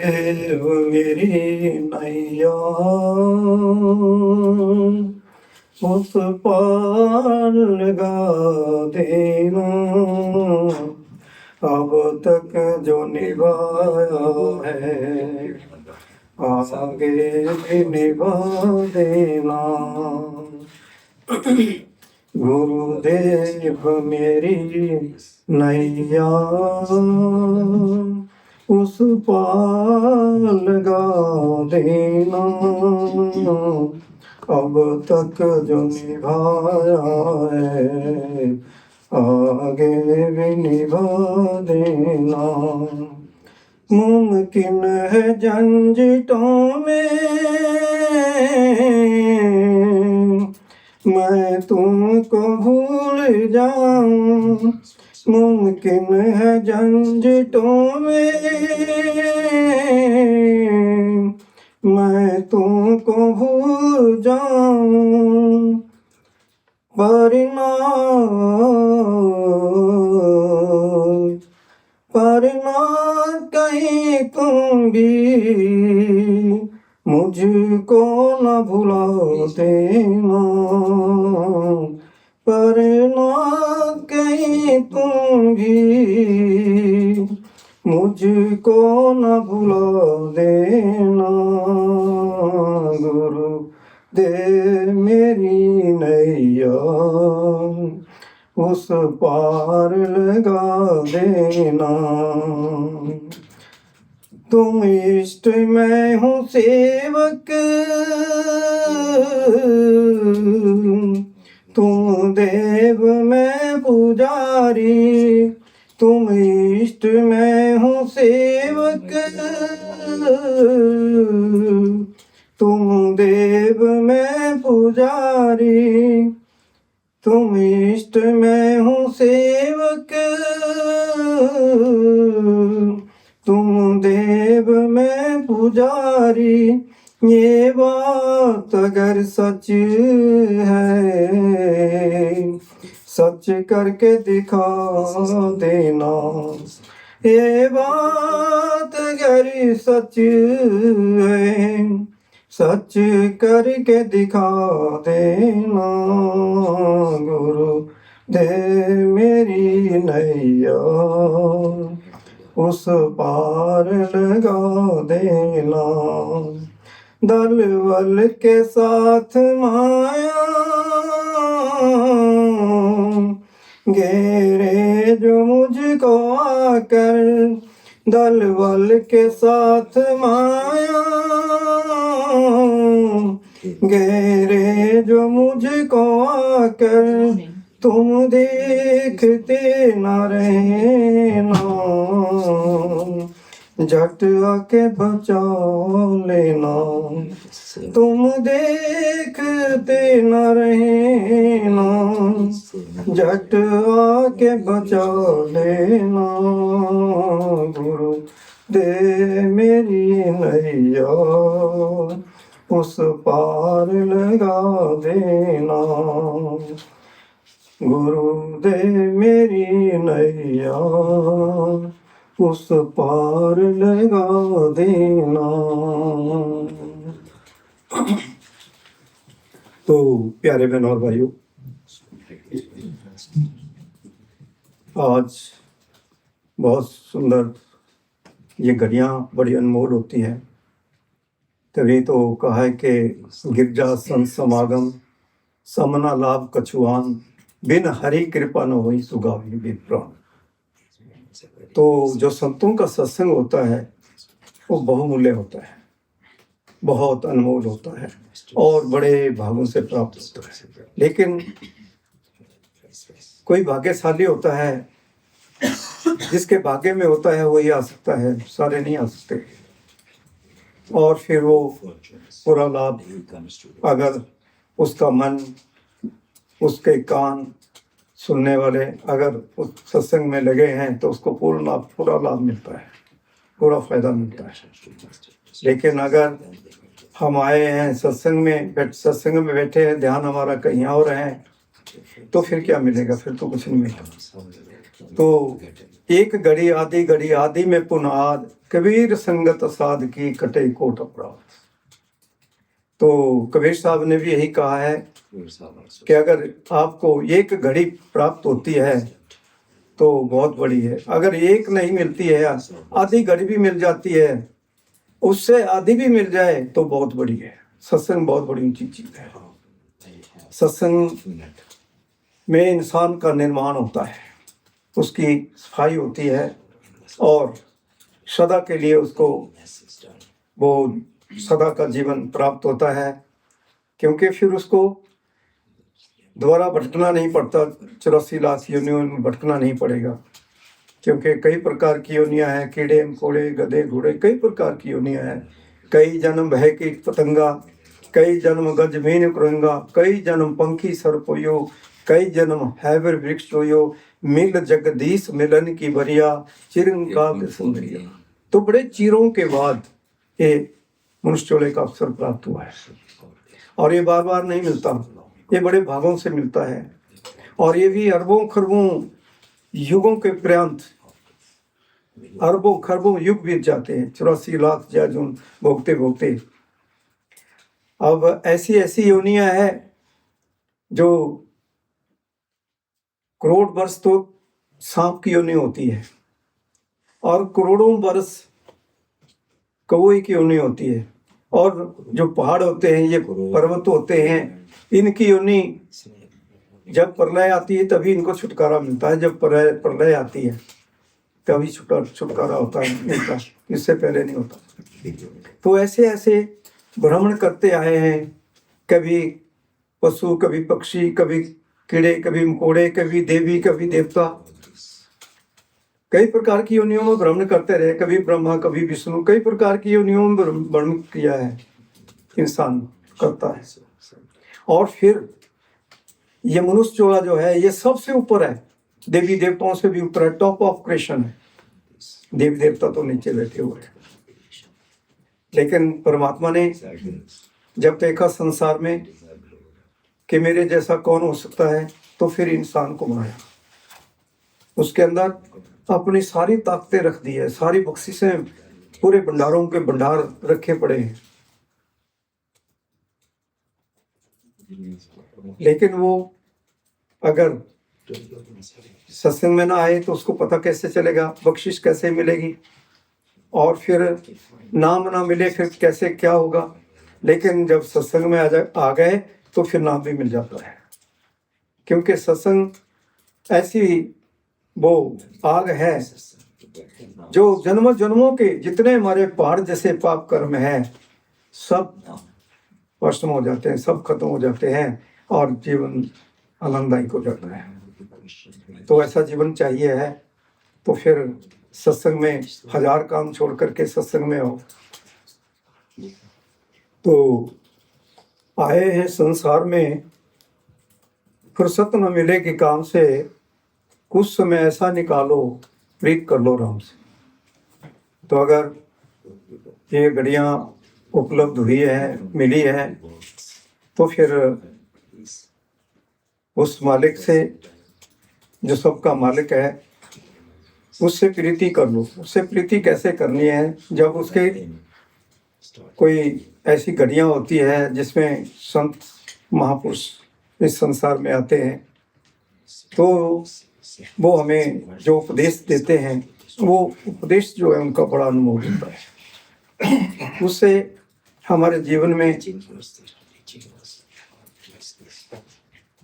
देव मेरी नैया उस पार लगा देना, अब तक जो निभाया है आगे भी निभा देना। गुरुदेव मेरी नैया उस पार लगा देना, अब तक जो निभाया है आगे भी निभा देना। मुमकिन है झंझटों में मैं तुमको भूल जाऊं, मुमकिन है झंझटों में मैं तुमको भूल जाऊं, पर ना कहीं तुम भी मुझको न भुला देना, पर ना कहीं तुम भी मुझको न भुला देना। गुरु दे मेरी नैया उस पार लगा देना। तुम इष्ट मैं हूँ सेवक, तुम देव मैं पुजारी, तुम इष्ट मैं हूँ सेवक, तुम देव मैं पुजारी, तुम इष्ट मैं हूँ सेवक, तुम देव मैं पुजारी। ये बात अगर सच है सच करके दिखा देना, ये बात अगर सच है सच करके दिखा देना। गुरु दे मेरी नैया उस पार लगा देना। दल बल के साथ माया घेरे जो मुझको आकर, दल बल के साथ माया घेरे जो मुझको आकर, तुम देखते न रहना, झट आके बचा लेना, तुम देखते न रहना, झट आके बचा लेना। गुरु दे मेरी नैया उस पार लगा देना, गुरु दे मेरी नैया उस पार लगा देना। तो प्यारे बहन और भाइयों, आज बहुत सुंदर ये घड़ियाँ बड़ी अनमोल होती हैं। तभी तो कहा है कि गिरजा संत समागम समना लाभ कछुआन, बिन हरि कृपा न होई सुगावी बिन प्राण। तो जो संतों का सत्संग होता है वो बहुमूल्य होता है, बहुत अनमोल होता है और बड़े भागों से प्राप्त होता है। लेकिन कोई भाग्यशाली होता है, जिसके भाग्य में होता है वही आ सकता है, सारे नहीं आ सकते। और फिर वो पूरा लाभ, अगर उसका मन, उसके कान सुनने वाले अगर उस सत्संग में लगे हैं तो उसको पूरा लाभ मिलता है, पूरा फायदा मिलता है। लेकिन अगर हम आए हैं सत्संग में बैठे हैं, ध्यान हमारा कहीं और है, तो फिर क्या मिलेगा? फिर तो कुछ नहीं मिलेगा। तो एक घड़ी आदि में पुनाद, कबीर संगत साध की कटे कोट अपराध। तो कबीर साहब ने भी यही कहा है कि अगर आपको एक घड़ी प्राप्त होती है तो बहुत बड़ी है, अगर एक नहीं मिलती है, आधी घड़ी भी मिल जाती है, उससे आधी भी मिल जाए तो बहुत बड़ी है। सत्संग बहुत बड़ी ऊंची चीज है। सत्संग में इंसान का निर्माण होता है, उसकी सफाई होती है और सदा के लिए उसको वो सदा का जीवन प्राप्त होता है, क्योंकि फिर उसको दोबारा भटकना नहीं पड़ता। 84 लाख योनियों में भटकना नहीं पड़ेगा, क्योंकि कई प्रकार की योनियां हैं, कीड़े मकोड़े गधे घोड़े, कई प्रकार की योनियां हैं। कई जन्म भय की पतंगा, कई जन्म गज मीन कुरंगा, कई जन्म पंखी सर्प होयो, कई जन्म हैबर वृक्ष होयो, मिल जगदीश मिलन की बरिया, चिरंका सुंदरिया। तो बड़े चीरों के बाद ये मनुष्य चोले का अवसर प्राप्त हुआ है, और ये बार बार नहीं मिलता, ये बड़े भागों से मिलता है। और ये भी अरबों खरबों युगों के पर्यंत, अरबों खरबों युग बीत जाते हैं, 84 लाख जून भोगते भोगते। अब ऐसी ऐसी योनियां हैं जो करोड़ वर्ष तो सांप की योनि होती है, और करोड़ों वर्ष कौवे की योनि होती है, और जो पहाड़ होते हैं, ये पर्वत होते हैं, इनकी योनि जब प्रलय आती है तभी इनको छुटकारा मिलता है। जब प्रलय आती है तभी छुटकारा होता है इनका, इससे पहले नहीं होता। तो ऐसे ऐसे भ्रमण करते आए हैं, कभी पशु, कभी पक्षी, कभी कीड़े, कभी मकोड़े, कभी देवी, कभी देवता, कई प्रकार की योनियों में भ्रमण करते रहे। कभी ब्रह्मा, कभी विष्णु, कई प्रकार की योनियों में भ्रमण किया है, इंसान करता है। और फिर ये मनुष्य चोला जो है, ये सबसे ऊपर है, देवी देवताओं से भी ऊपर है, टॉप ऑफ क्रिएशन है। देवी देवता तो नीचे बैठे हुए हैं, लेकिन परमात्मा ने जब देखा संसार में कि मेरे जैसा कौन हो सकता है, तो फिर इंसान को बनाया। उसके अंदर अपनी सारी ताकतें रख दी है, सारी बख्शिशें, पूरे भंडारों के भंडार रखे पड़े हैं। लेकिन वो अगर सत्संग में ना आए तो उसको पता कैसे चलेगा, बख्शिश कैसे मिलेगी, और फिर नाम ना मिले फिर कैसे क्या होगा। लेकिन जब सत्संग में आ गए तो फिर नाम भी मिल जाता है, क्योंकि सत्संग ऐसी वो आग है जो जन्मों जन्मों के जितने हमारे पहाड़ जैसे पाप कर्म है, सब भस्म हो जाते हैं, सब खत्म हो जाते हैं, और जीवन आनंददायक हो जाता है। तो ऐसा जीवन चाहिए है, तो फिर सत्संग में 1000 काम छोड़ करके सत्संग में हो। तो आए हैं संसार में, फुर्सत न मिले कि काम से, कुछ समय ऐसा निकालो प्रीत कर लो राम से। तो अगर ये घड़ियां उपलब्ध हुई है, मिली है, तो फिर उस मालिक से, जो सबका मालिक है, उससे प्रीति कर लो। उससे प्रीति कैसे करनी है, जब उसके कोई ऐसी घड़ियां होती है जिसमें संत महापुरुष इस संसार में आते हैं, तो वो हमें जो उपदेश देते हैं, वो उपदेश जो है उनका बड़ा अनुभव होता है। उससे हमारे जीवन में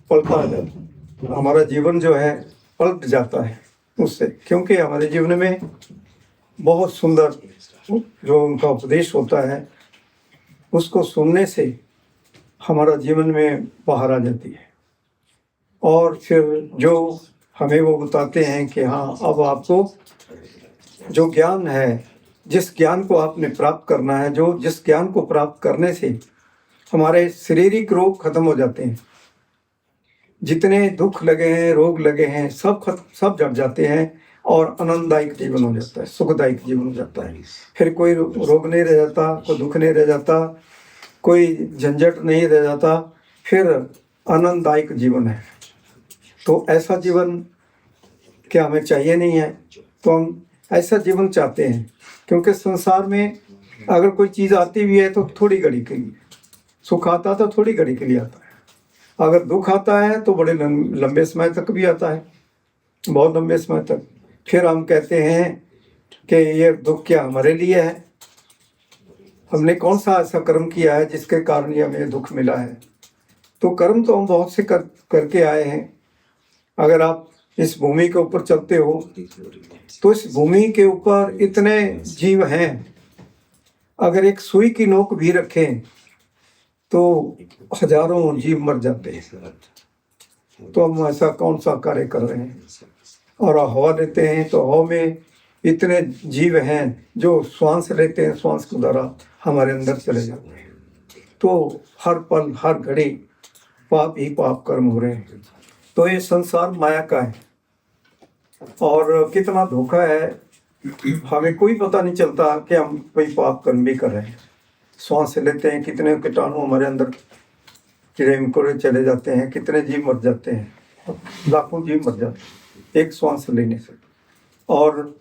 पलटा जाता, हमारा जीवन जो है पलट जाता है उससे, क्योंकि हमारे जीवन में बहुत सुंदर जो उनका उपदेश होता है, उसको सुनने से हमारा जीवन में बाहर आ जाती है। और फिर जो हमें वो बताते हैं कि हाँ, अब आपको जो ज्ञान है, जिस ज्ञान को आपने प्राप्त करना है, जो जिस ज्ञान को प्राप्त करने से हमारे शारीरिक रोग खत्म हो जाते हैं, जितने दुख लगे हैं, रोग लगे हैं, सब जट जाते हैं, और आनंददायक जीवन हो जाता है, सुखदायक जीवन हो जाता है। फिर कोई रोग नहीं रह जाता, कोई दुख नहीं रह जाता, कोई झंझट नहीं रह जाता, फिर आनंददायक जीवन है। तो ऐसा जीवन क्या हमें चाहिए नहीं है? तो हम ऐसा जीवन चाहते हैं, क्योंकि संसार में अगर कोई चीज़ आती भी है तो थोड़ी घड़ी के लिए, सुख आता तो थोड़ी घड़ी के लिए आता है, अगर दुख आता है तो बड़े लंबे समय तक भी आता है, बहुत लंबे समय तक। फिर हम कहते हैं कि ये दुख क्या हमारे लिए है, हमने कौन सा ऐसा कर्म किया है जिसके कारण ये हमें दुख मिला है। तो कर्म तो हम बहुत से करके आए हैं। अगर आप इस भूमि के ऊपर चलते हो तो इस भूमि के ऊपर इतने जीव हैं, अगर एक सुई की नोक भी रखें तो हजारों जीव मर जाते हैं। तो हम ऐसा कौन सा कार्य कर रहे हैं। और हवा लेते हैं तो हवा में इतने जीव हैं जो श्वास लेते हैं, श्वास के द्वारा हमारे अंदर चले जाते हैं। तो हर पल हर घड़ी पाप ही पाप कर्म हो रहे हैं। तो ये संसार माया का है और कितना धोखा है, हमें कोई पता नहीं चलता कि हम कोई पाप कर्म भी कर रहे हैं। श्वास लेते हैं, कितने कीटाणु हमारे अंदर कीड़े मकोड़े चले जाते हैं, कितने जीव मर जाते हैं, लाखों जीव मर जाते हैं एक श्वास लेने से। और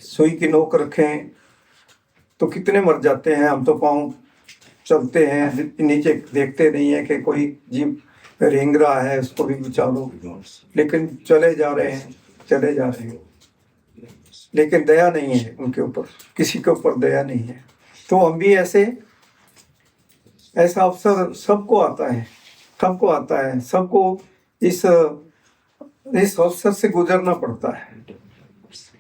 सुई की नोक रखें तो कितने मर जाते हैं। हम तो पाँव चलते हैं, नीचे देखते नहीं है कि कोई जीव रेंग रहा है, उसको भी बचा लो, लेकिन चले जा रहे हैं, चले जा रहे हैं, लेकिन दया नहीं है उनके ऊपर, किसी के ऊपर दया नहीं है। तो हम भी ऐसा अवसर सबको आता है, सबको आता है, सबको इस अवसर से गुजरना पड़ता है।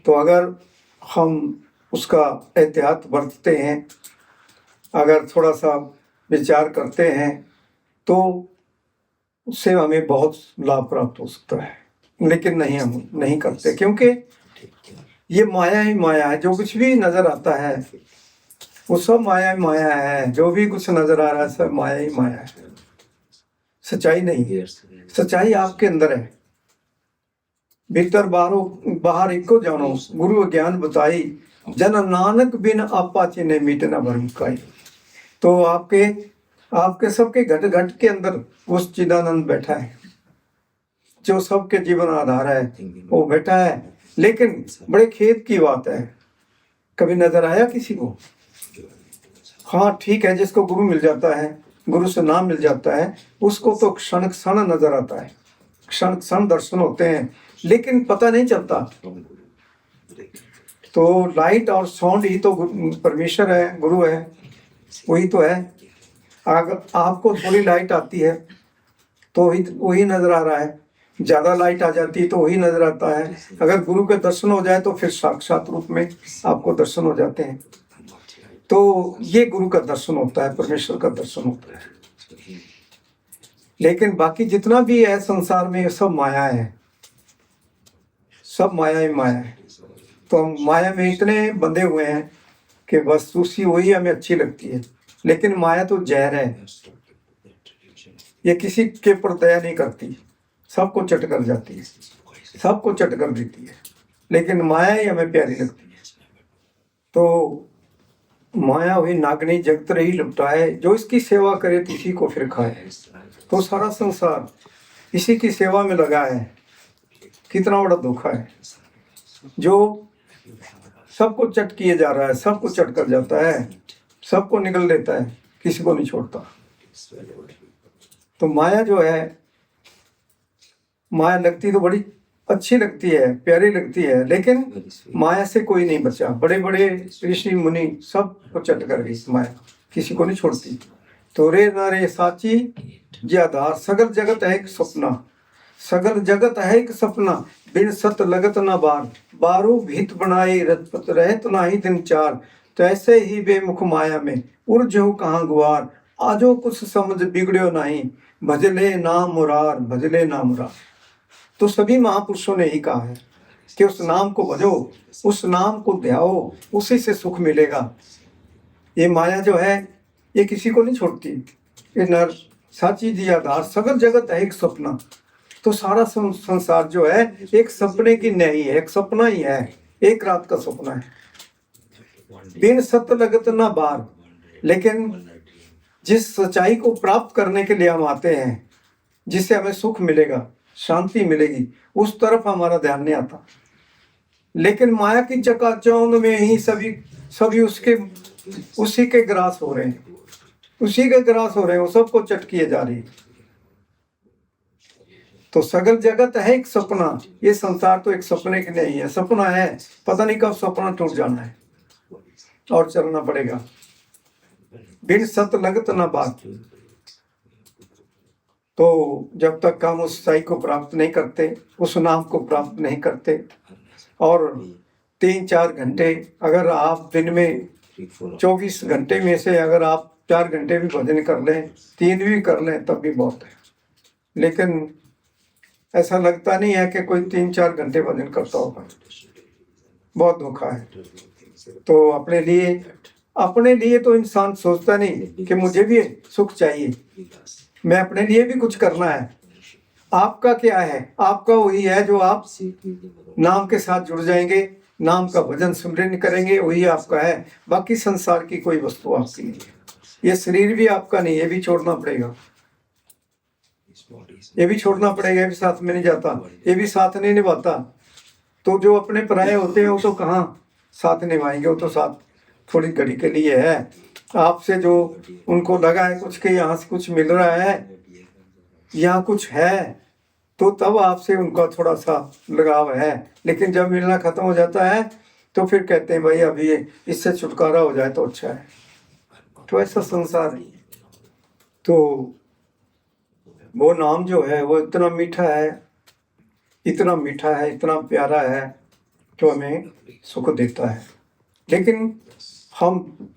तो अगर हम उसका एहतियात बरतते हैं, अगर थोड़ा सा विचार करते हैं तो उससे हमें बहुत लाभ प्राप्त हो सकता है। लेकिन नहीं, हम नहीं करते, क्योंकि ये माया ही माया है। जो कुछ भी नजर आता है वो सब माया ही माया है। जो भी कुछ नजर आ रहा है सब माया ही माया है, सच्चाई नहीं है। सच्चाई आपके अंदर है। भीतर बाहर इको जानो, गुरु ज्ञान बताई, जन नानक बिन आपा चिन्ह मीट न भरम काई। तो आपके सबके घट घट के अंदर उस चिदानंद बैठा है, जो सबके जीवन आधार है, वो बैठा है। लेकिन बड़े खेद की बात है, कभी नजर आया किसी को? हाँ ठीक है, जिसको गुरु मिल जाता है, गुरु से नाम मिल जाता है, उसको तो क्षण क्षण नजर आता है, क्षण क्षण दर्शन होते हैं, लेकिन पता नहीं चलता। तो लाइट और साउंड ही तो परमेश्वर है, गुरु है, वही तो है। अगर आपको थोड़ी लाइट आती है तो वही नजर आ रहा है, ज्यादा लाइट आ जाती है तो वही नजर आता है। अगर गुरु के दर्शन हो जाए तो फिर साक्षात रूप में आपको दर्शन हो जाते हैं। तो ये गुरु का दर्शन होता है, परमेश्वर का दर्शन होता है। लेकिन बाकी जितना भी है संसार में सब माया है, सब माया ही माया है। तो हम माया में इतने बंधे हुए हैं कि बस उसी वही हमें अच्छी लगती है। लेकिन माया तो जहर है, ये किसी के ऊपर दया नहीं करती, सबको चट कर जाती है, सबको चट कर देती है। लेकिन माया ही हमें प्यारी लगती है। तो माया हुई नागनी जगत रही लुटाए, जो इसकी सेवा करे इसी को फिर खाए। तो सारा संसार इसी की सेवा में लगा है। कितना बड़ा धोखा है, जो सबको चट किए जा रहा है, सबको चट कर जाता है, सबको निगल लेता है, किसी को नहीं छोड़ता। तो माया जो है, माया लगती तो बड़ी अच्छी लगती है, प्यारी लगती है, लेकिन माया से कोई नहीं बचा। बड़े बड़े ऋषि मुनि सब को चट कर गई माया, किसी को नहीं छोड़ती। तो रे नारे साची ज्यादार, सगल जगत है एक सपना, सगल जगत है एक सपना, बिन सत लगत न बार, बारू भीत बनाई रजपत रहत नाही दिन चार। तो ऐसे ही बेमुख माया में उर्जो कहाँ गुआर, आजो कुछ समझ बिगड़ो नहीं, भजले नाम मुरार, भजले नाम मुरार। तो सभी महापुरुषों ने ही कहा है कि उस नाम को भजो, उस नाम को ध्याओ, उसी से सुख मिलेगा। ये माया जो है ये किसी को नहीं छोड़ती। ये नर साची जी आधार, सगल जगत है एक सपना। तो सारा संसार जो है एक सपने की नहीं है, एक सपना ही है, एक रात का सपना है। बिन सत्य लगत ना बार, लेकिन जिस सच्चाई को प्राप्त करने के लिए हम आते हैं, जिससे हमें सुख मिलेगा, शांति मिलेगी, उस तरफ हमारा ध्यान नहीं आता। लेकिन माया की चकाचौंध में ही सभी सभी उसी के ग्रास हो रहे हैं, उसी के ग्रास हो रहे हैं, वो सबको चट किए जा रही है। तो सगल जगत है एक सपना, ये संसार तो एक सपने की नहीं है, सपना है, पता नहीं कब सपना टूट जाना है और चलना पड़ेगा। बिन सत लगत ना बात। तो जब तक हम उस साई को प्राप्त नहीं करते, उस नाम को प्राप्त नहीं करते, और 3-4 घंटे अगर आप दिन में 24 घंटे में से अगर आप 4 घंटे भी भजन कर लें, 3 भी कर लें, तब भी बहुत है। लेकिन ऐसा लगता नहीं है कि कोई 3-4 घंटे भजन करता होगा, बहुत धोखा है। तो अपने लिए तो इंसान सोचता नहीं कि मुझे भी सुख चाहिए, मैं अपने लिए भी कुछ करना है। आपका क्या है? आपका वही है जो आप नाम के साथ जुड़ जाएंगे, नाम का भजन सिमरन करेंगे, वही आपका है। बाकी संसार की कोई वस्तु आपकी नहीं है। ये शरीर भी आपका नहीं, ये भी छोड़ना पड़ेगा, ये भी छोड़ना पड़ेगा, ये भी साथ में नहीं जाता, ये भी साथ नहीं निभाता। तो जो अपने पराये होते हैं वो तो कहाँ साथ निभाएंगे, वो तो साथ थोड़ी घड़ी के लिए है। आपसे जो उनको लगा है कुछ के यहाँ से कुछ मिल रहा है, यहाँ कुछ है, तो तब आपसे उनका थोड़ा सा लगाव है। लेकिन जब मिलना खत्म हो जाता है तो फिर कहते हैं भाई अभी इससे छुटकारा हो जाए तो अच्छा है। तो ऐसा संसार है। तो वो नाम जो है वो इतना मीठा है, इतना मीठा है, इतना प्यारा है, जो हमें सुख देता है। लेकिन हम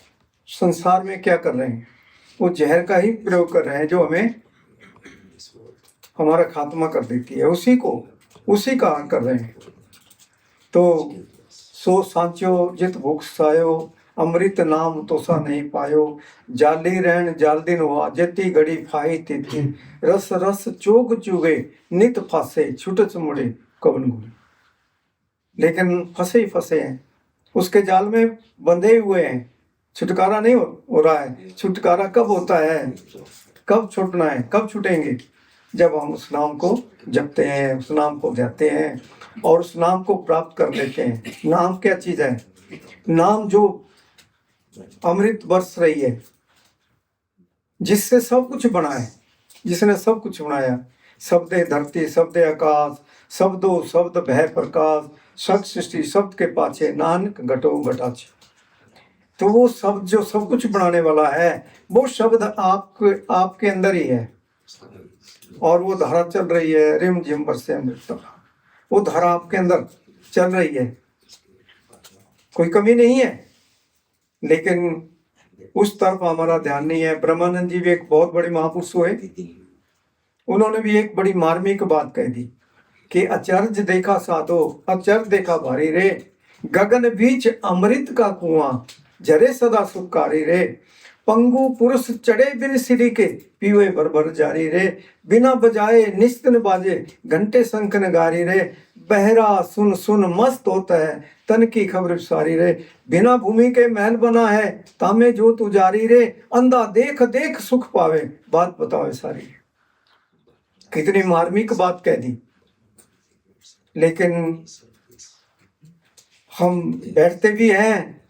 संसार में क्या कर रहे हैं? वो जहर का ही प्रयोग कर रहे हैं जो हमें हमारा खात्मा कर देती है, उसी का कर रहे हैं। तो सो सांचो जित भूख सायो, अमृत नाम तो सा नहीं पायो, जाली रहन जाल दिन हुआ, जेती घड़ी फाही तीती, रस रस चोग चुगे, नित फासे छुटच मुड़े कवन गुड़े। लेकिन फंसे ही फंसे हैं, उसके जाल में बंधे हुए हैं, छुटकारा नहीं हो रहा है। छुटकारा कब होता है? कब छूटना है? कब छूटेंगे? जब हम उस नाम को जपते हैं, उस नाम को गाते हैं और उस नाम को प्राप्त कर लेते हैं। नाम क्या चीज है? नाम जो अमृत बरस रही है, जिससे सब कुछ बना है, जिसने सब कुछ बनाया, शब्दे धरती शब्दे आकाश, शब्दो शब्द भय प्रकाश, सत सृष्टि शब्द के पाछे, नानक घटो घटाचे। तो वो शब्द जो सब कुछ बनाने वाला है, वो शब्द आपके अंदर ही है। और वो धारा चल रही है, रिम झिम बरसे अमृत, वो धारा आपके अंदर चल रही है, कोई कमी नहीं है। लेकिन उस तरफ हमारा ध्यान नहीं है। ब्रह्मानंद जी भी एक बहुत बड़े महापुरुष हुए, उन्होंने भी एक बड़ी मार्मिक बात कह दी कि अचरज देखा साधो, अचरज देखा भारी रे, गगन बीच अमृत का कुआं, जरे सदा सुखकारी रे, पंगु पुरुष चढ़े बिन सिरी के, पीवे भर भर जारी रे, बिना बजाए निस्तन बाजे, घंटे शंख नगारी रे, बहरा सुन सुन मस्त होता है, तन की खबर सारी रे, बिना भूमि के महल बना है, तामे जो तुजारी रे, अंधा देख देख सुख पावे, बात बतावे सारी। कितनी मार्मिक बात कह दी। लेकिन हम बैठते भी हैं,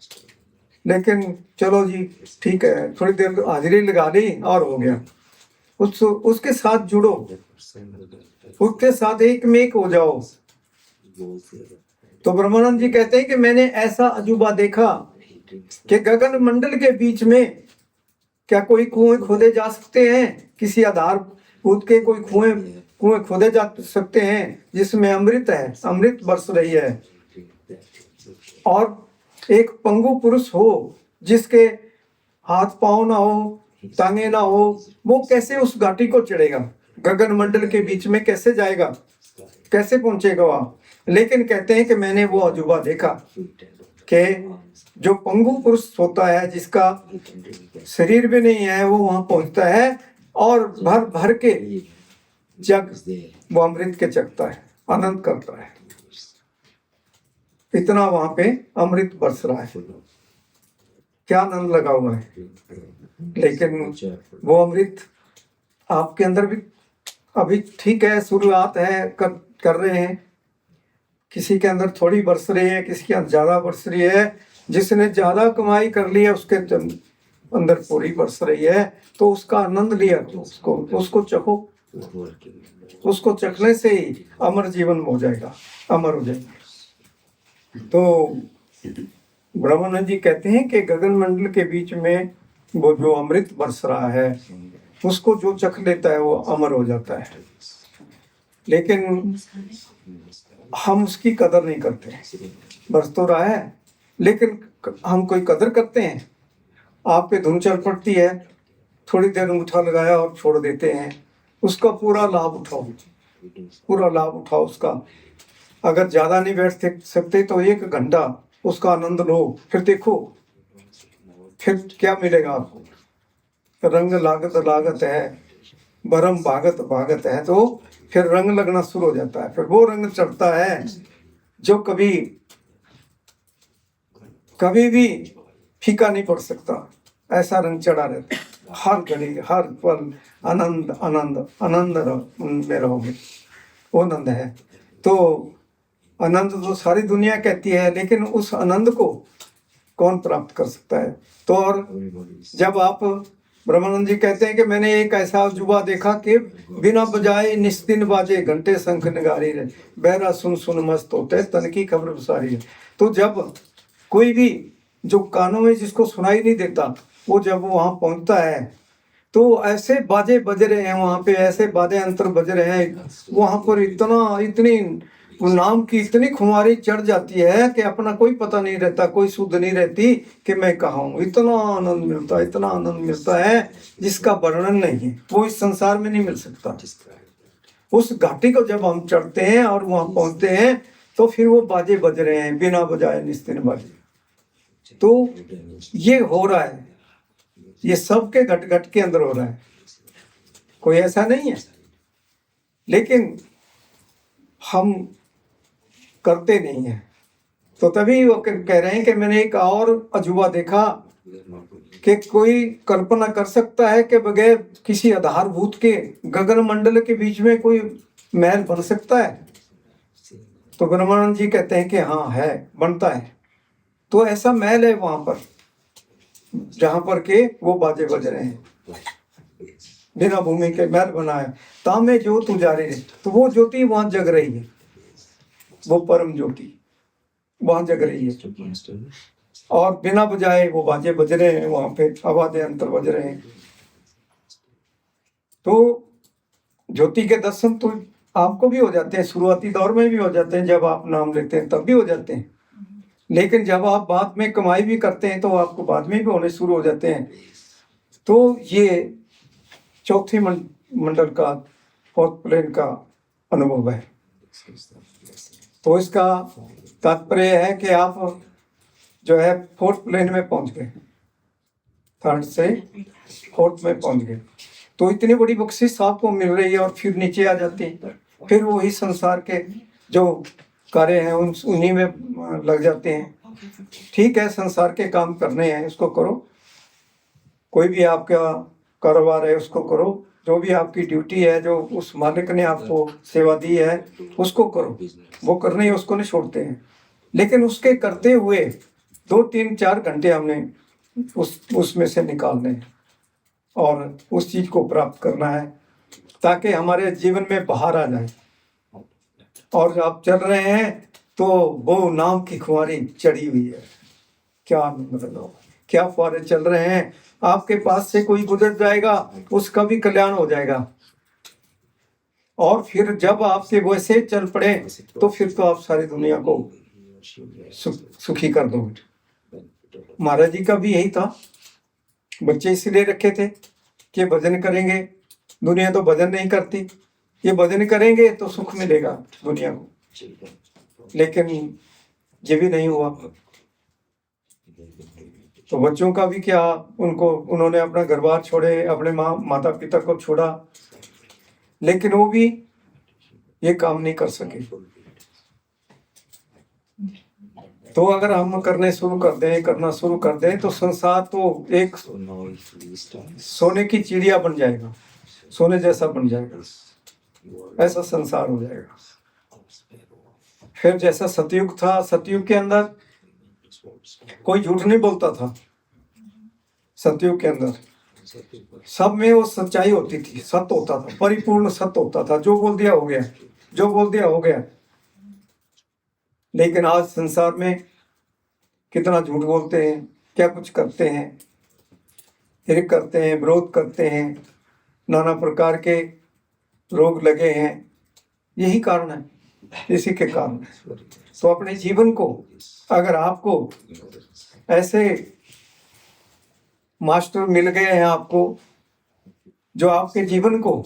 लेकिन चलो जी ठीक है, थोड़ी देर हाजिरी लगा ली और हो गया। उसके साथ जुड़ो, उसके साथ एक में एक हो जाओ। तो ब्रह्मानंद जी कहते हैं कि मैंने ऐसा अजूबा देखा कि गगन मंडल के बीच में क्या कोई कुएं खोदे जा सकते हैं? किसी आधार कूद के कोई कुएं खोदे जा सकते हैं जिसमें अमृत है, अमृत बरस रही है। और एक पंगु पुरुष हो जिसके हाथ पांव ना हो, टांगे ना हो, वो कैसे उस घाटी को चढ़ेगा? गगन मंडल के बीच में कैसे जाएगा? कैसे पहुंचेगा वहां? लेकिन कहते हैं कि मैंने वो अजूबा देखा कि जो पंगु पुरुष होता है, जिसका शरीर भी नहीं है, वो वहां पहुंचता है और भर भर के जग वो अमृत के चखता है, आनंद करता है। इतना वहां पे अमृत बरस रहा है, क्या आनंद लगा हुआ है। लेकिन वो अमृत आपके अंदर भी अभी ठीक है, शुरुआत है, कर रहे हैं किसी के अंदर थोड़ी बरस रही है, किसी के अंदर ज्यादा बरस रही है। जिसने ज्यादा कमाई कर ली है उसके अंदर पूरी बरस रही है, तो उसका आनंद लिया, तो उसको चखो। उसको चखने से ही अमर जीवन हो जाएगा, अमर हो जाएगा। तो ब्रह्मानंद जी कहते हैं कि गगन मंडल के बीच में वो जो अमृत बरस रहा है, उसको जो चख लेता है वो अमर हो जाता है। लेकिन हम उसकी कदर नहीं करते। बरस तो रहा है लेकिन हम कोई कदर करते हैं? आप पे धुन चल पड़ती है, थोड़ी देर अंगूठा लगाया और छोड़ देते हैं। उसका पूरा लाभ उठाओ, पूरा लाभ उठाओ उसका। अगर ज्यादा नहीं बैठ सकते तो 1 घंटा उसका आनंद लो, फिर देखो फिर क्या मिलेगा आपको। रंग लागत लागत है, बरम भागत भागत है, तो फिर रंग लगना शुरू हो जाता है। फिर वो रंग चढ़ता है जो कभी भी फीका नहीं पड़ सकता। ऐसा रंग चढ़ा रहता है, हर घड़ी हर पल आनंद आनंद आनंद में रहोगे, वो आनंद है। तो आनंद तो सारी दुनिया कहती है, लेकिन उस आनंद को कौन प्राप्त कर सकता है? तो और जब आप, ब्रह्मानंद जी कहते हैं कि मैंने एक ऐसा अजूबा देखा कि बिना बजाए निस्दिन बाजे घंटे शंख नगारी रहे, बहरा सुन सुन मस्त होते तन की खबर बसारी है। तो जब कोई भी जो कानों में जिसको सुनाई नहीं देता, वो जब वहां पहुंचता है तो ऐसे बाजे बज रहे हैं वहां पे, ऐसे बाजे अंतर बज रहे हैं वहां पर, इतनी नाम की इतनी खुमारी चढ़ जाती है कि अपना कोई पता नहीं रहता, कोई सुध नहीं रहती कि मैं कहाँ हूँ। इतना आनंद मिलता है, इतना आनंद मिलता है जिसका वर्णन नहीं है, वो इस संसार में नहीं मिल सकता। उस घाटी को जब हम चढ़ते हैं और वहां पहुंचते हैं तो फिर वो बाजे बज रहे हैं बिना बजाए निस्दिन बाजे। तो ये हो रहा है, ये सबके घट घट के अंदर हो रहा है, कोई ऐसा नहीं है। लेकिन हम करते नहीं है। तो तभी वो कह रहे हैं कि मैंने एक और अजूबा देखा कि कोई कल्पना कर सकता है कि बगैर किसी आधारभूत के गगन मंडल के बीच में कोई महल बन सकता है? तो ब्रह्मानंद जी कहते हैं कि हाँ है, बनता है। तो ऐसा महल है वहां पर जहां पर के वो बाजे बज रहे हैं, बिना भूमि के महल बना है। तामे ज्योत उजारे रहे, तो वो ज्योति वहां जग रही है, वो परम ज्योति वहां जग रही है। और बिना बजाए वो बाजे बज रहे हैं वहां पे, आवाज़ें अंतर बज रहे हैं। तो ज्योति के दर्शन तो आपको भी हो जाते हैं, शुरुआती दौर में भी हो जाते हैं, जब आप नाम लेते हैं तब भी हो जाते हैं। लेकिन जब आप बाद में कमाई भी करते हैं तो आपको बाद में भी होने शुरू हो जाते हैं। तो ये चौथी मंडल का, 4th प्लेन का अनुभव है। तो इसका तात्पर्य है कि आप जो है 4th प्लेन में पहुंच गए, 3rd से 4th में पहुंच गए। तो इतनी बड़ी बख्शिश आपको मिल रही है और फिर नीचे आ जाती है, फिर वही संसार के जो कार्य हैं उन्हीं में लग जाते हैं। ठीक है, संसार के काम करने हैं, उसको करो। कोई भी आपका कारोबार है उसको करो, जो भी आपकी ड्यूटी है, जो उस मालिक ने आपको सेवा दी है उसको करो, वो करने ही उसको नहीं छोड़ते हैं। लेकिन उसके करते हुए 2, 3, 4 घंटे हमने उसमें से निकालने हैं और उस चीज को प्राप्त करना है ताकि हमारे जीवन में बाहर आ जाए। और आप चल रहे हैं तो वो नाम की खुमारी चढ़ी हुई है, क्या मतलब क्या फुहारे चल रहे हैं। आपके पास से कोई गुजर जाएगा, उसका भी कल्याण हो जाएगा। और फिर जब आपके वैसे चल पड़े तो फिर तो आप सारी दुनिया को सुखी कर दोगे। महाराज जी का भी यही था, बच्चे इसलिए रखे थे कि भजन करेंगे, दुनिया तो भजन नहीं करती, ये भजन करेंगे तो सुख मिलेगा दुनिया को। लेकिन ये भी नहीं हुआ। तो बच्चों का भी क्या, उन्होंने अपना घर बार छोड़े, अपने माता पिता को छोड़ा, लेकिन वो भी ये काम नहीं कर सके। तो अगर हम करना शुरू कर दें तो संसार तो एक सोने की चिड़िया बन जाएगा, सोने जैसा बन जाएगा, ऐसा संसार हो जाएगा। फिर जैसा सतयुग था, सतयुग के अंदर कोई झूठ नहीं बोलता था। सतयुग के अंदर सब में वो सच्चाई होती थी, सत्य होता था, परिपूर्ण सत्य होता था। जो बोल दिया हो गया, जो बोल दिया हो गया। लेकिन आज संसार में कितना झूठ बोलते हैं, क्या कुछ करते हैं, हिरक करते हैं, विरोध करते हैं, नाना प्रकार के रोग लगे हैं। यही कारण है, इसी के कारण। तो अपने जीवन को, अगर आपको ऐसे मास्टर मिल गए हैं आपको, जो आपके जीवन को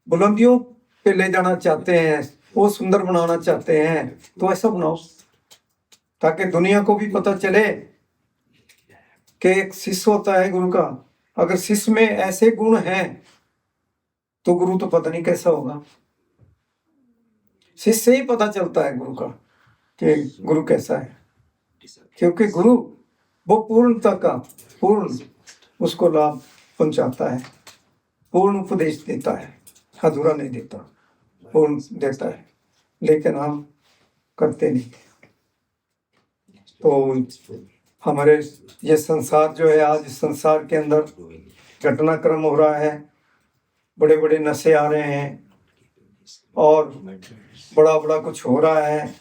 बुलंदियों पे ले जाना चाहते हैं, वो सुंदर बनाना चाहते हैं, तो ऐसा बनाओ ताकि दुनिया को भी पता चले कि एक शिष्य होता है गुरु का। अगर शिष्य में ऐसे गुण हैं तो गुरु तो पता नहीं कैसा होगा। शिष्य से ही पता चलता है गुरु का कि गुरु कैसा है, क्योंकि गुरु वो पूर्णता का पूर्ण उसको लाभ पहुंचाता है, पूर्ण उपदेश देता है, अधूरा नहीं देता, पूर्ण देता है। लेकिन हम करते नहीं। तो हमारे ये संसार जो है, आज इस संसार के अंदर घटनाक्रम हो रहा है, बड़े बड़े नशे आ रहे हैं और बड़ा बड़ा कुछ हो रहा है।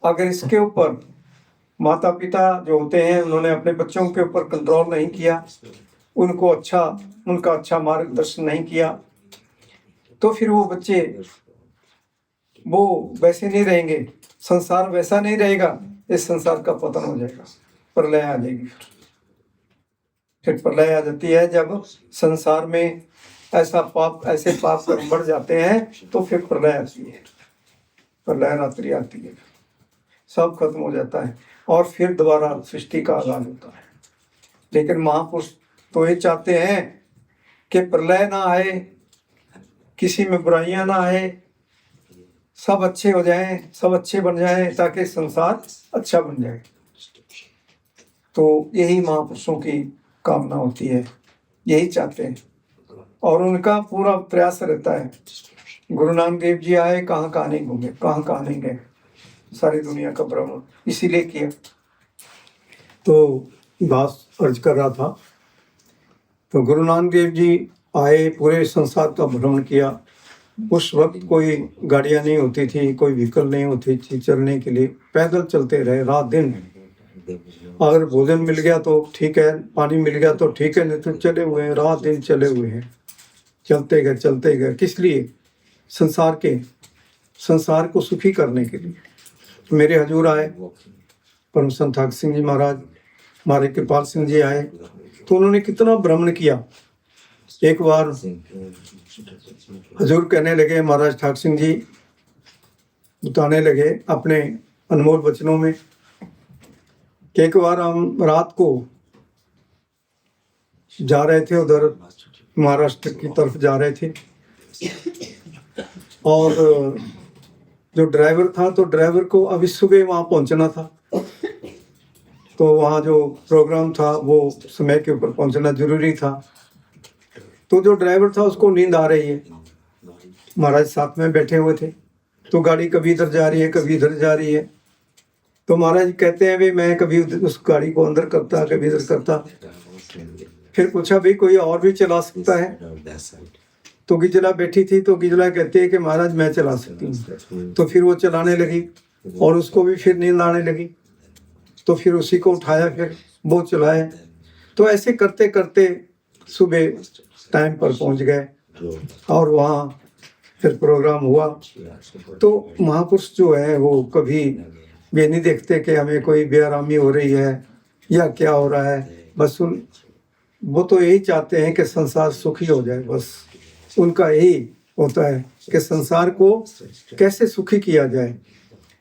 अगर इसके ऊपर माता पिता जो होते हैं, उन्होंने अपने बच्चों के ऊपर कंट्रोल नहीं किया, उनका अच्छा मार्गदर्शन नहीं किया, तो फिर वो बच्चे वो वैसे नहीं रहेंगे, संसार वैसा नहीं रहेगा। इस संसार का पतन हो जाएगा, प्रलय आ जाएगी। फिर प्रलय आ जाती है जब संसार में ऐसे पाप कर्म बढ़ जाते हैं, तो फिर प्रलय आती है, प्रलय रात्रि आती है, सब खत्म हो जाता है और फिर दोबारा सृष्टि का आगाज होता है। लेकिन महापुरुष तो ये चाहते हैं कि प्रलय ना आए, किसी में बुराइयां ना आए, सब अच्छे हो जाएं, सब अच्छे बन जाएं, ताकि संसार अच्छा बन जाए। तो यही महापुरुषों की कामना होती है, यही चाहते हैं और उनका पूरा प्रयास रहता है। गुरु नानक देव जी आए, कहाँ कहाँ नहीं घूमे, कहाँ कहाँ नहीं गए, सारी दुनिया का भ्रमण इसीलिए किया। तो दास अर्ज कर रहा था, तो गुरु नानक देव जी आए, पूरे संसार का भ्रमण किया। उस वक्त कोई गाड़ियाँ नहीं होती थी, कोई व्हीकल नहीं होती थी चलने के लिए, पैदल चलते रहे रात दिन। अगर भोजन मिल गया तो ठीक है, पानी मिल गया तो ठीक है, नहीं तो चले हुए हैं, रात दिन चले हुए हैं, चलते गए। किस लिए? संसार को सुखी करने के लिए। मेरे हजूर आए, परम संत ठाकुर सिंह जी महाराज, हमारे कृपाल सिंह जी आए, तो उन्होंने कितना भ्रमण किया। एक बार हजूर कहने लगे, महाराज ठाकुर सिंह जी बताने लगे अपने अनमोल वचनों में कि एक बार हम रात को जा रहे थे, उधर महाराष्ट्र की तरफ जा रहे थे, और जो ड्राइवर था, तो ड्राइवर को अभी सुबह वहाँ पहुँचना था, तो वहाँ जो प्रोग्राम था वो समय के ऊपर पहुँचना जरूरी था। तो जो ड्राइवर था उसको नींद आ रही है, महाराज साथ में बैठे हुए थे, तो गाड़ी कभी इधर जा रही है, कभी इधर जा रही है। तो महाराज कहते हैं भाई मैं कभी उस गाड़ी को अंदर करता, कभी इधर करता। फिर पूछा भाई कोई और भी चला सकता है? तो गिजला बैठी थी, तो गिजला कहती है कि महाराज मैं चला सकती हूँ। तो फिर वो चलाने लगी और उसको भी फिर नींद आने लगी, तो फिर उसी को उठाया, फिर वो चलाए। तो ऐसे करते करते सुबह टाइम पर पहुँच गए और वहाँ फिर प्रोग्राम हुआ। तो महापुरुष जो है वो कभी ये नहीं देखते कि हमें कोई बेआरामी हो रही है या क्या हो रहा है, बस वो तो यही चाहते हैं कि संसार सुखी हो जाए। बस उनका यही होता है कि संसार को कैसे सुखी किया जाए।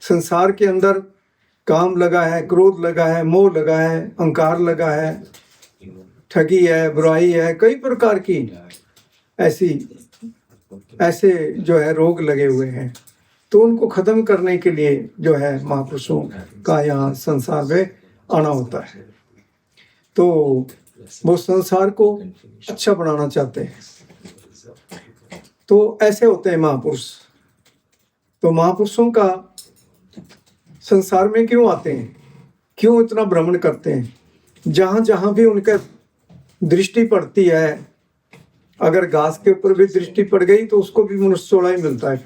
संसार के अंदर काम लगा है, क्रोध लगा है, मोह लगा है, अहंकार लगा है, ठगी है, बुराई है, कई प्रकार की ऐसे जो है रोग लगे हुए हैं। तो उनको खत्म करने के लिए जो है महापुरुषों का यहाँ संसार में आना होता है। तो वो संसार को अच्छा बनाना चाहते हैं। तो ऐसे होते हैं महापुरुष। तो महापुरुषों का संसार में क्यों आते हैं, क्यों इतना भ्रमण करते हैं, जहां जहां भी उनका दृष्टि पड़ती है, अगर घास के ऊपर भी दृष्टि पड़ गई तो उसको भी मनुष्य चौड़ा ही मिलता है,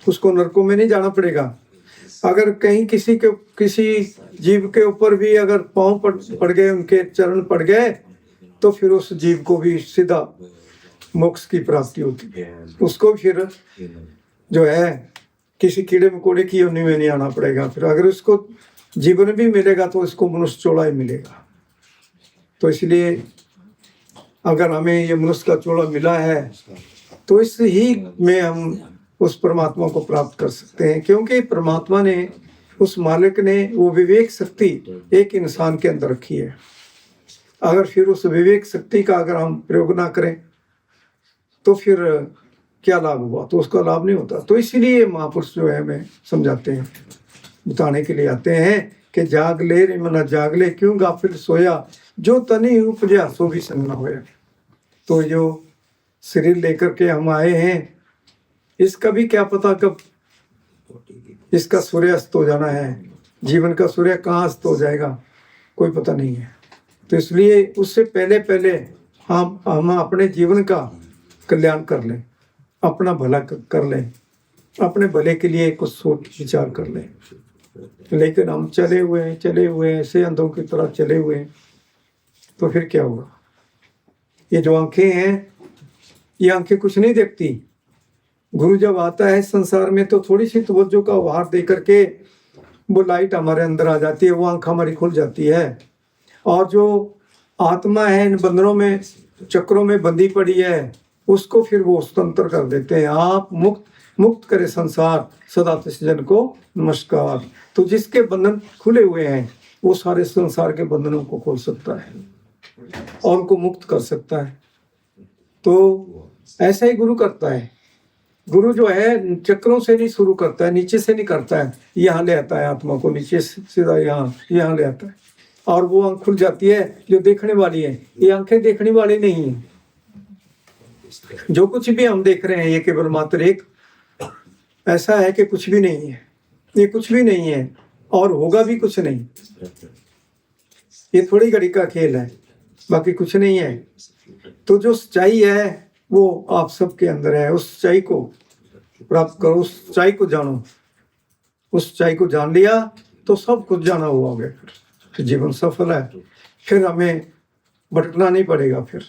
उसको नरकों में नहीं जाना पड़ेगा। अगर कहीं किसी जीव के ऊपर भी अगर पांव पड़ गए, उनके चरण पड़ गए, तो फिर उस जीव को भी सीधा मोक्ष की प्राप्ति होती है। उसको फिर जो है किसी कीड़े मकोड़े की योनि में नहीं आना पड़ेगा। फिर अगर उसको जीवन भी मिलेगा तो इसको मनुष्य चौड़ा ही मिलेगा। तो इसलिए अगर हमें ये मनुष्य का चौड़ा मिला है तो इस ही में हम उस परमात्मा को प्राप्त कर सकते हैं, क्योंकि परमात्मा ने, उस मालिक ने वो विवेक शक्ति एक इंसान के अंदर रखी है। अगर फिर उस विवेक शक्ति का अगर हम प्रयोग ना करें तो फिर क्या लाभ हुआ, तो उसका लाभ नहीं होता। तो इसीलिए महापुरुष जो है हमें समझाते हैं, बताने के लिए आते हैं कि जाग ले रे मना जाग ले, क्यों गाफिल सोया, जो तनी उपजा सो भी संग ना होया। तो जो शरीर लेकर के हम आए हैं, इसका भी क्या पता कब इसका सूर्य अस्त हो जाना है, जीवन का सूर्य कहाँ अस्त हो जाएगा कोई पता नहीं है। तो इसलिए उससे पहले पहले हम अपने जीवन का कल्याण कर लें, अपना भला कर लें, अपने भले के लिए कुछ सोच विचार कर लें। लेकिन हम चले हुए हैं ऐसे अंधों की तरह चले हुए हैं, तो फिर क्या होगा। ये जो आंखें हैं, ये आंखें कुछ नहीं देखती। गुरु जब आता है संसार में तो थोड़ी सी तवज्जो का उभार दे करके वो लाइट हमारे अंदर आ जाती है, वो आंख हमारी खुल जाती है। और जो आत्मा है इन बंधनों में, चक्रों में बंधी पड़ी है, उसको फिर वो स्वतंत्र कर देते हैं। आप मुक्त करे संसार सदा तिस जन को नमस्कार। तो जिसके बंधन खुले हुए हैं वो सारे संसार के बंधनों को खोल सकता है और उनको मुक्त कर सकता है। तो ऐसा ही गुरु करता है। गुरु जो है चक्रों से नहीं शुरू करता है, नीचे से नहीं करता है, यहाँ ले आता है आत्मा को, नीचे सीधा यहाँ ले आता है और वो आंख खुल जाती है जो देखने वाली है। ये आंखें देखने वाली नहीं है। जो कुछ भी हम देख रहे हैं ये केवल मात्र एक ऐसा है कि कुछ भी नहीं है, ये कुछ भी नहीं है और होगा भी कुछ नहीं। ये थोड़ी घड़ी का खेल है, बाकी कुछ नहीं है। तो जो सच्चाई है वो आप सबके अंदर है। उस सच्चाई को प्राप्त करो, उस सच्चाई को जानो। उस सच्चाई को जान लिया तो सब कुछ जाना हुआ हो गया, फिर जीवन सफल है। फिर हमें भटकना नहीं पड़ेगा। फिर